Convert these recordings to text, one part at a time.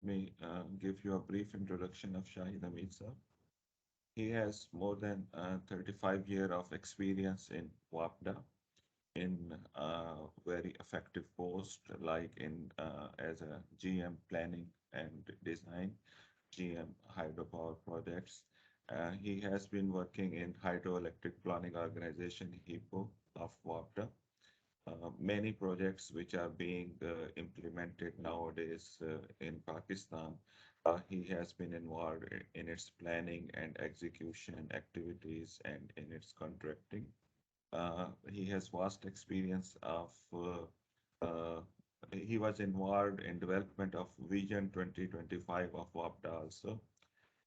me give you a brief introduction of Shahid Hameed sir. He has more than 35 years of experience in WAPDA in very effective post like in as a GM planning and design, GM hydropower projects. He has been working in hydroelectric planning organization HIPPO of WAPDA. Many projects which are being implemented nowadays in Pakistan, he has been involved in its planning and execution activities and in its contracting. He has vast experience of, he was involved in development of Vision 2025 of WAPDA also.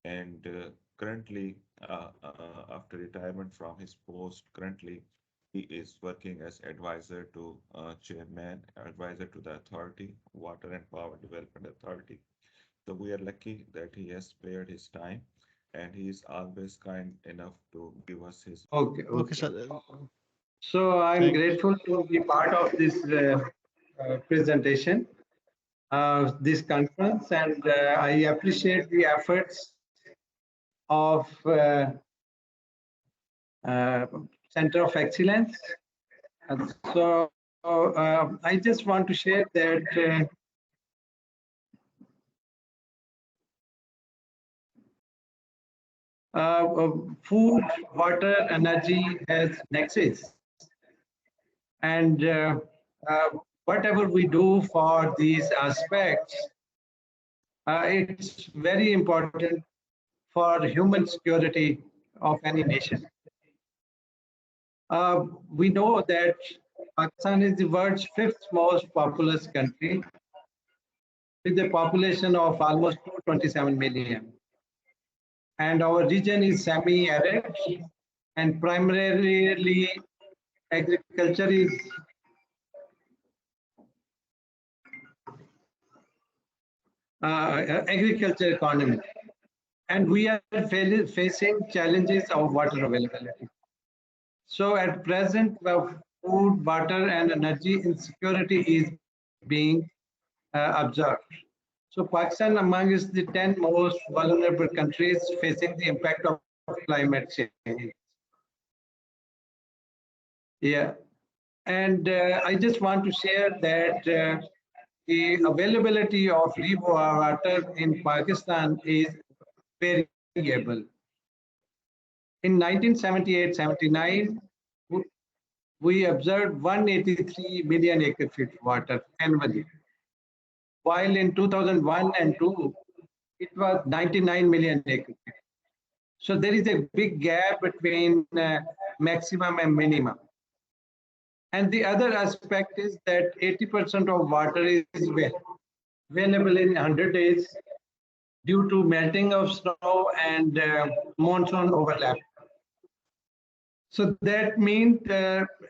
And currently, after retirement from his post, currently he is working as advisor to chairman, advisor to the authority, Water and Power Development Authority. So we are lucky that he has spared his time and he is always kind enough to give us his. Okay, Okay, okay. sir. So I'm grateful to be part of this presentation, this conference, and I appreciate the efforts of Center of Excellence. And so I just want to share that food, water, energy has nexus. And whatever we do for these aspects, it's very important for human security of any nation. We know that Pakistan is the world's fifth most populous country with a population of almost 227 million. And our region is semi-arid and primarily agriculture is agriculture economy. And we are facing challenges of water availability. So at present, food, water, and energy insecurity is being observed. So Pakistan amongst the 10 most vulnerable countries facing the impact of climate change. Yeah, and I just want to share that the availability of water in Pakistan is variable. In 1978-79, we observed 183 million acre feet water annually, while in 2001 and 2, it was 99 million acre feet. So there is a big gap between maximum and minimum. And the other aspect is that 80% of water is available in 100 days due to melting of snow and monsoon overlap. So that means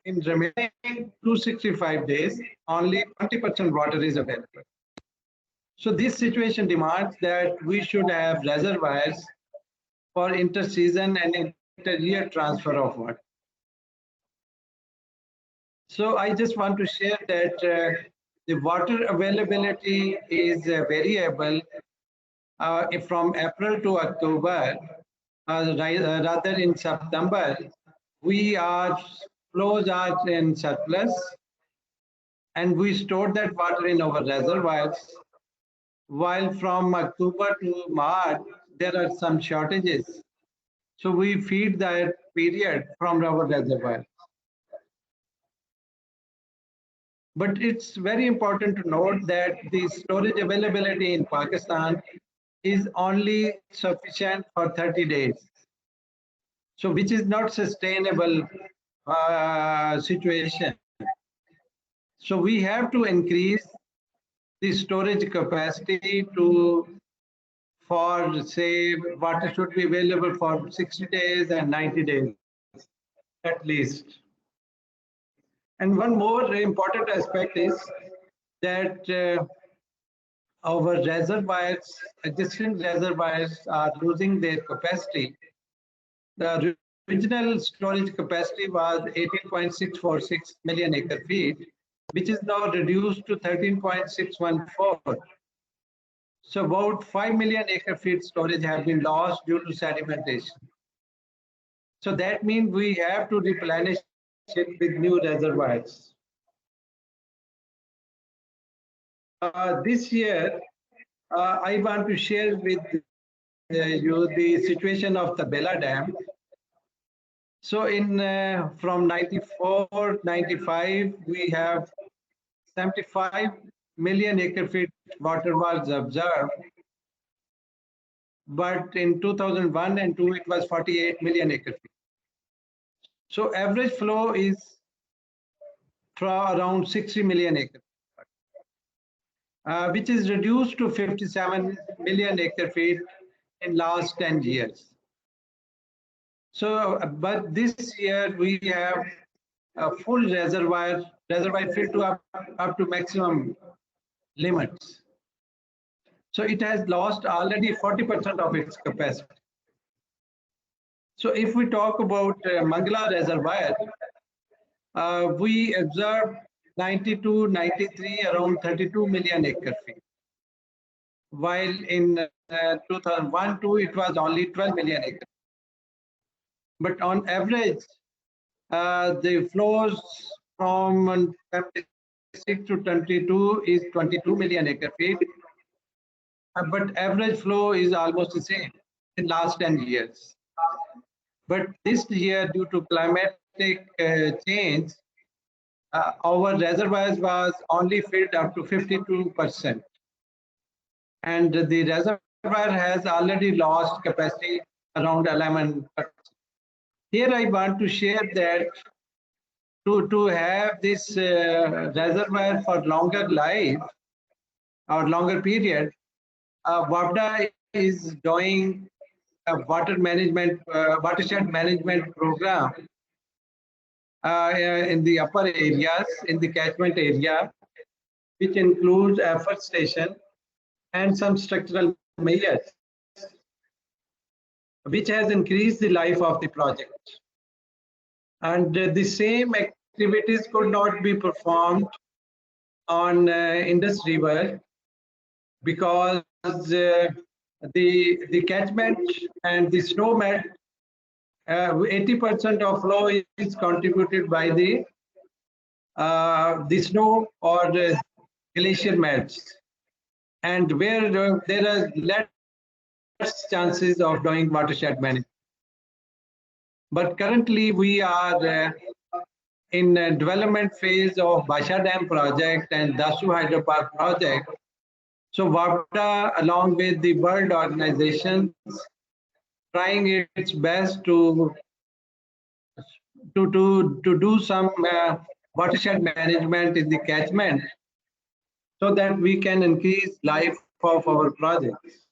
in remaining 265 days, only 20% water is available. So this situation demands that we should have reservoirs for inter-season and inter-year transfer of water. So I just want to share that the water availability is variable from April to October, rather in September, flows are in surplus and we store that water in our reservoirs, while from October to March, there are some shortages. So we feed that period from our reservoirs. But it's very important to note that the storage availability in Pakistan is only sufficient for 30 days. So which is not sustainable situation. So we have to increase the storage capacity for say water should be available for 60 days and 90 days at least. And one more important aspect is that our reservoirs, existing reservoirs are losing their capacity. The original storage capacity was 18.646 million acre feet, which is now reduced to 13.614. So about 5 million acre feet storage have been lost due to sedimentation. So that means we have to replenish it with new reservoirs. This year, I want to share with you the situation of the Bela Dam. So in from 94, 95, we have 75 million acre feet water was observed. But in 2001 and 2, it was 48 million acre feet. So average flow is from around 60 million acre feet, which is reduced to 57 million acre feet in last 10 years. So, but this year we have a full reservoir filled to up to maximum limits. So it has lost already 40% of its capacity. So if we talk about Mangala Reservoir, we observed 92, 93, around 32 million acre feet. While in 2001-2, it was only 12 million acre. But on average, the flows from 26 to 22 is 22 million acre feet. But average flow is almost the same in last 10 years. But this year, due to climatic change, our reservoirs was only filled up to 52%. And the reservoir has already lost capacity around 11%. Here I want to share that to have this reservoir for longer life or longer period, WAPDA is doing a watershed management program in the upper areas, in the catchment area, which includes afforestation and some structural measures, which has increased the life of the project. And the same activities could not be performed on Indus River because the catchment and the snow melt, 80% of flow is contributed by the snow or the glacier melts, and where there are less chances of doing watershed management. But currently we are in a development phase of Basha Dam project and Dasu hydropower project. So WAPDA, along with the world organizations, trying its best to do some watershed management in the catchment so that we can increase life of our projects.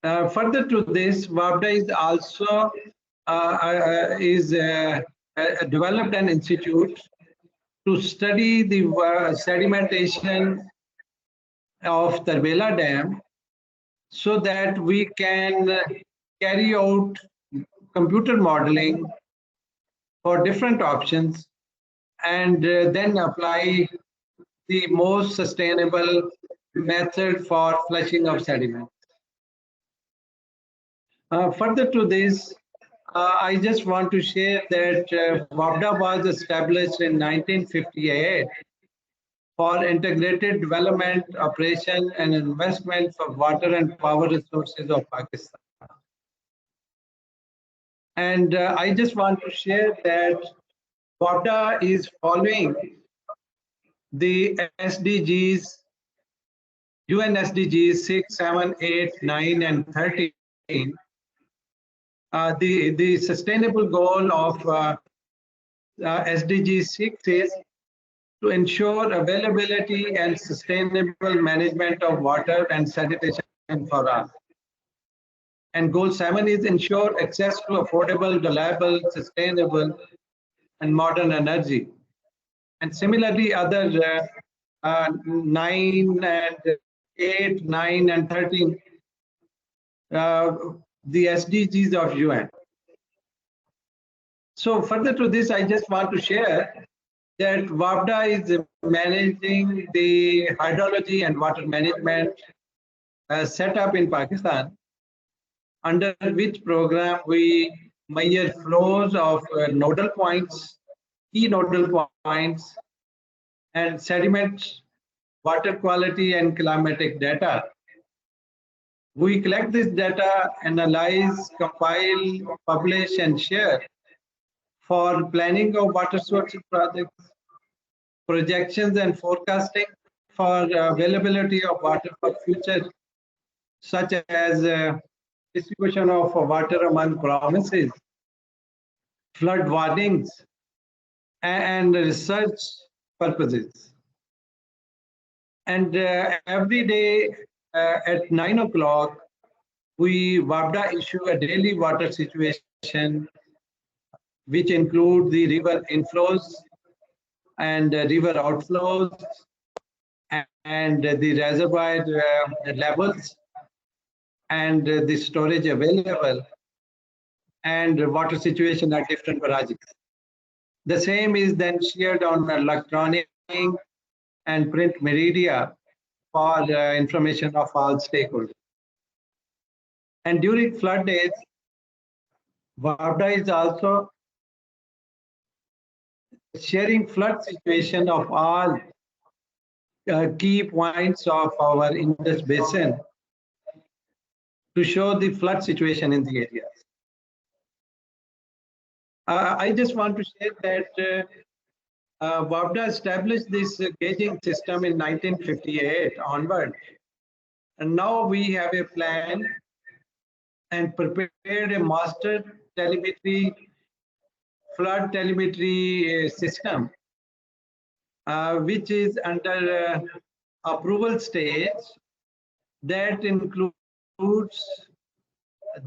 Further to this, WAPDA is also developed an institute to study the sedimentation of the Bela Dam so that we can carry out computer modeling for different options and then apply the most sustainable method for flushing of sediment. Further to this, I just want to share that WAPDA was established in 1958 for integrated development, operation, and investment for water and power resources of Pakistan. And I just want to share that WAPDA is following the SDGs, UN SDGs 6, 7, 8, 9, and 13. The sustainable goal of SDG 6 is to ensure availability and sustainable management of water and sanitation for all. And goal 7 is ensure access to affordable, reliable, sustainable, and modern energy. And similarly, other 9 and 8, 9, and 13, the SDGs of UN. So further to this, I just want to share that WAPDA is managing the hydrology and water management set up in Pakistan, under which program we measure flows of nodal points, key nodal points, and sediment, water quality, and climatic data. We collect this data, analyze, compile, publish, and share for planning of water sources projects, projections and forecasting for availability of water for future, such as distribution of water among provinces, flood warnings, and research purposes. And every day at 9 o'clock, WAPDA issue a daily water situation, which include the river inflows and river outflows and the reservoir levels and the storage available and water situation at different barrages. The same is then shared on electronic and print media for information of all stakeholders. And during flood days, WAPDA is also sharing flood situation of all key points of our Indus basin to show the flood situation in the areas. I just want to say that WAPDA established this gauging system in 1958 onward. And now we have a plan and prepared a master telemetry, flood telemetry system, which is under approval stage, that includes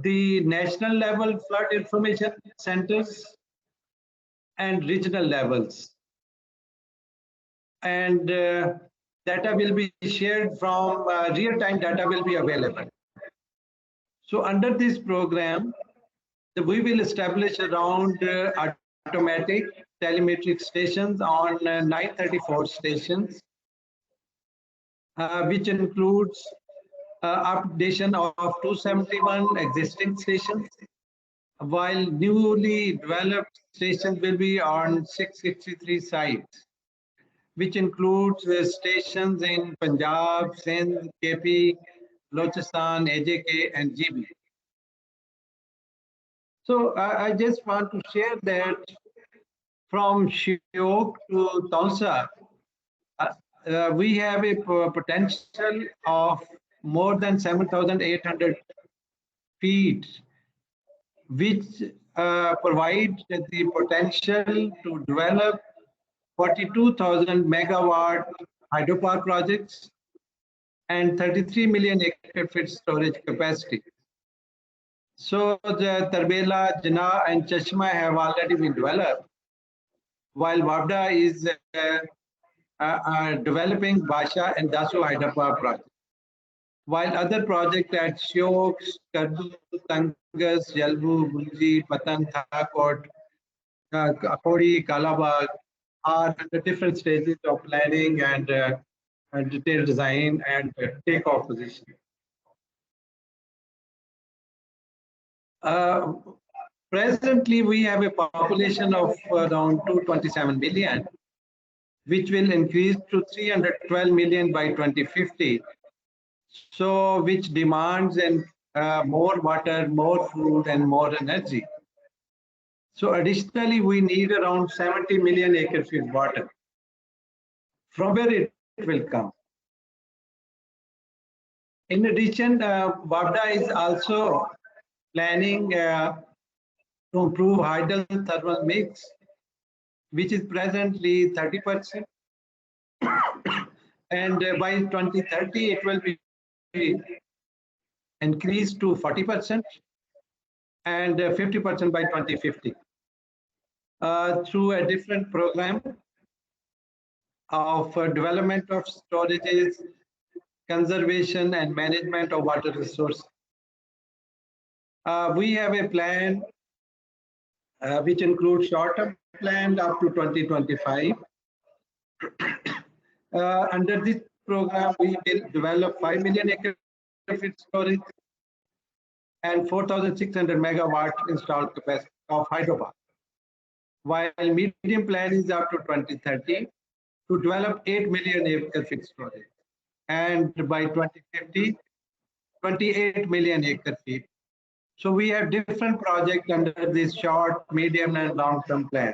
the national level flood information centers and regional levels. And data will be shared from real-time data will be available. So under this program, we will establish around automatic telemetric stations on 934 stations, which includes updation of 271 existing stations, while newly developed stations will be on 663 sites, which includes stations in Punjab, Sindh, KP, Balochistan, AJK, and GB. So I just want to share that from Shiok to Taunsa, we have a potential of more than 7,800 feet, which provide the potential to develop 42,000 megawatt hydropower projects and 33 million acre feet storage capacity. So the Tarbela, Jinnah, and Chashma have already been developed, while WAPDA is developing Basha and Dasu hydropower projects. While other projects at Shiok, Kardu, Tangas, Jalbu, Bunji, Patan, Thakot, Akodi, Kalabag are under different stages of planning and detailed design and takeoff position. Presently, we have a population of around 227 million, which will increase to 312 million by 2050. So, which demands more water, more food, and more energy. So, additionally, we need around 70 million acre feet water. From where it will come? In addition, WAPDA is also planning to improve hydel thermal mix, which is presently 30%. And by 2030, it will be increased to 40% and 50% by 2050 through a different program of development of storages, conservation and management of water resources. We have a plan which includes short-term plan up to 2025 Under this program, we will develop 5 million acre feet storage and 4,600 megawatt installed capacity of hydropower. While medium plan is up to 2030 to develop 8 million acre feet storage, and by 2050, 28 million acre feet. So we have different projects under this short, medium, and long-term plan.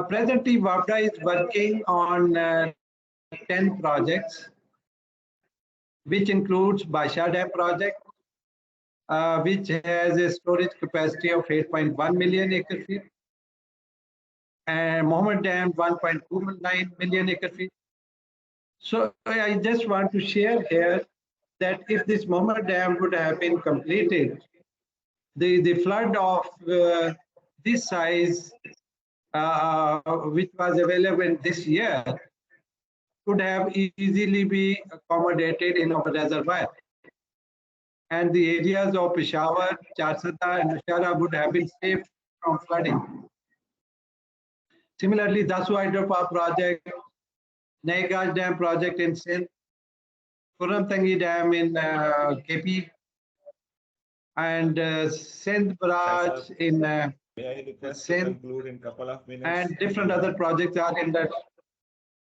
Presently, WAPDA is working on 10 projects, which includes Basha Dam project, which has a storage capacity of 8.1 million acre feet, and Mohammed Dam 1.29 million acre feet. So I just want to share here that if this Mohammed Dam would have been completed, the flood of this size, which was available this year, could have easily be accommodated in our reservoir. And the areas of Peshawar, Charsada, and Nashara would have been saved from flooding. Similarly, Dasu Hydropower project, Naigaj Dam project in Sindh, Kuramtangi Dam in KP, and Sindh Barrage in May I request to conclude in a couple of minutes? And different other projects are in the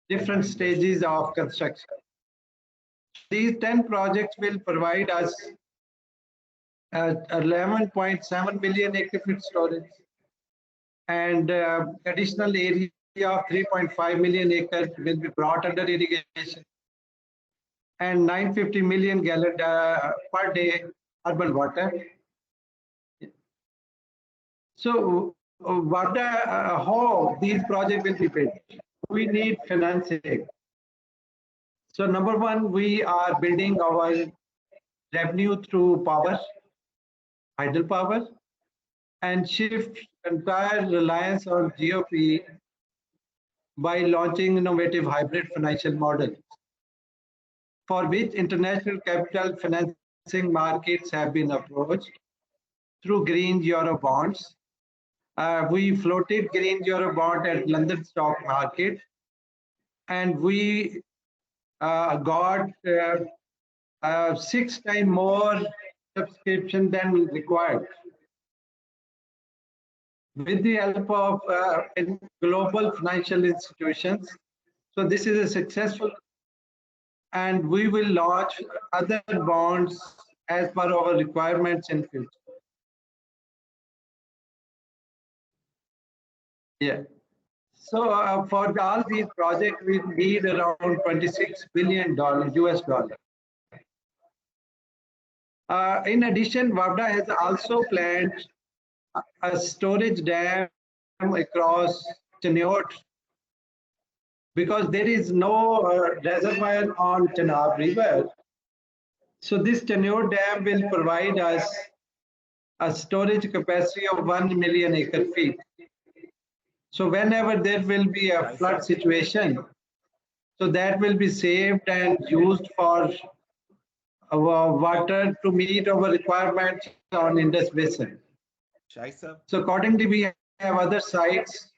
different stages of construction. These 10 projects will provide us 11.7 million acre feet storage and additional area of 3.5 million acres will be brought under irrigation and 950 million gallon per day urban water. So how these projects will be paid? We need financing. So number one, we are building our revenue through power, hydropower, and shift entire reliance on GOP by launching innovative hybrid financial models, for which international capital financing markets have been approached through green euro bonds. We floated green euro bond at London stock market, and we got 6 times more subscription than required. With the help of global financial institutions. So this is a successful, and we will launch other bonds as per our requirements in future. Yeah. So for all these projects, we need around $26 billion US dollar. In addition, WAPDA has also planned a storage dam across Keynote, because there is no reservoir on Chenab River. So this Keynote dam will provide us a storage capacity of 1 million acre feet. So whenever there will be a flood situation, so that will be saved and used for our water to meet our requirements on Indus Basin. So accordingly, we have other sites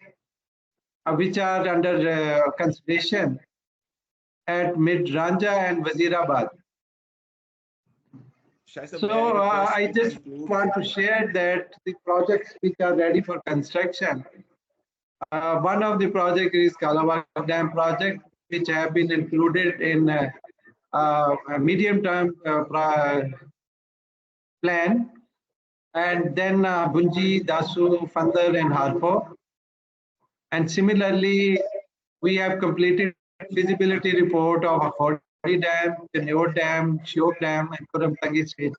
which are under consideration at Mid-Ranja and Wazirabad. So I just want to share that the projects which are ready for construction, one of the projects is Kalawag Dam project, which have been included in a medium-term plan, and then Bunji, Dasu, Fandar, and Harpo. And similarly, we have completed feasibility report of Akhori Dam, Keynote Dam, Shiok Dam, and Kuramtangi stage.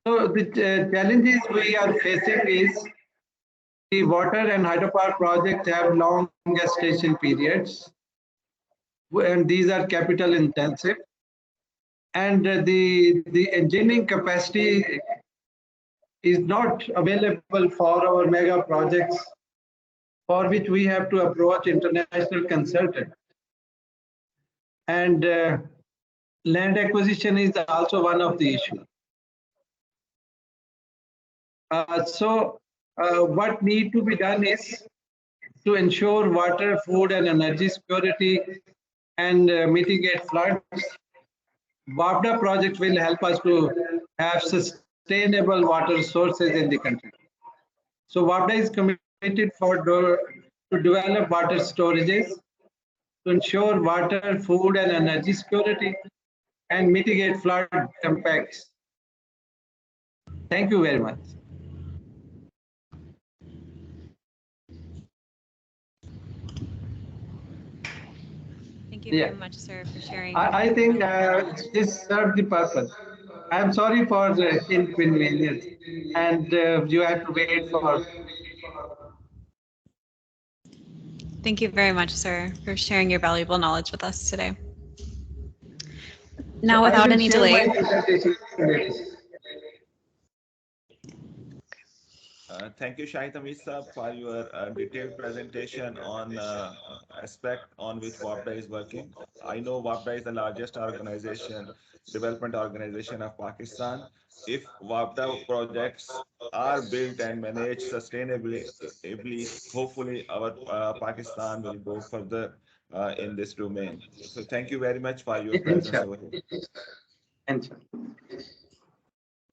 So the challenges we are facing is the water and hydropower projects have long gestation periods, and these are capital intensive. And the engineering capacity is not available for our mega projects, for which we have to approach international consultants. And land acquisition is also one of the issues. What need to be done is to ensure water, food, and energy security and mitigate floods. WAPDA project will help us to have sustainable water sources in the country. So WAPDA is committed to develop water storages, to ensure water, food, and energy security, and mitigate flood impacts. Thank you very much. Thank you very much, sir, for sharing. I think this served the purpose. I'm sorry for the inconvenience, and you have to wait for. Thank you very much, sir, for sharing your valuable knowledge with us today. Now, without any delay. Thank you, Shahid Hameed sir, for your detailed presentation on aspect on which WAPDA is working. I know WAPDA is the largest organization, development organization of Pakistan. If WAPDA projects are built and managed sustainably, hopefully our Pakistan will go further in this domain. So thank you very much for your presence over here. Inshallah.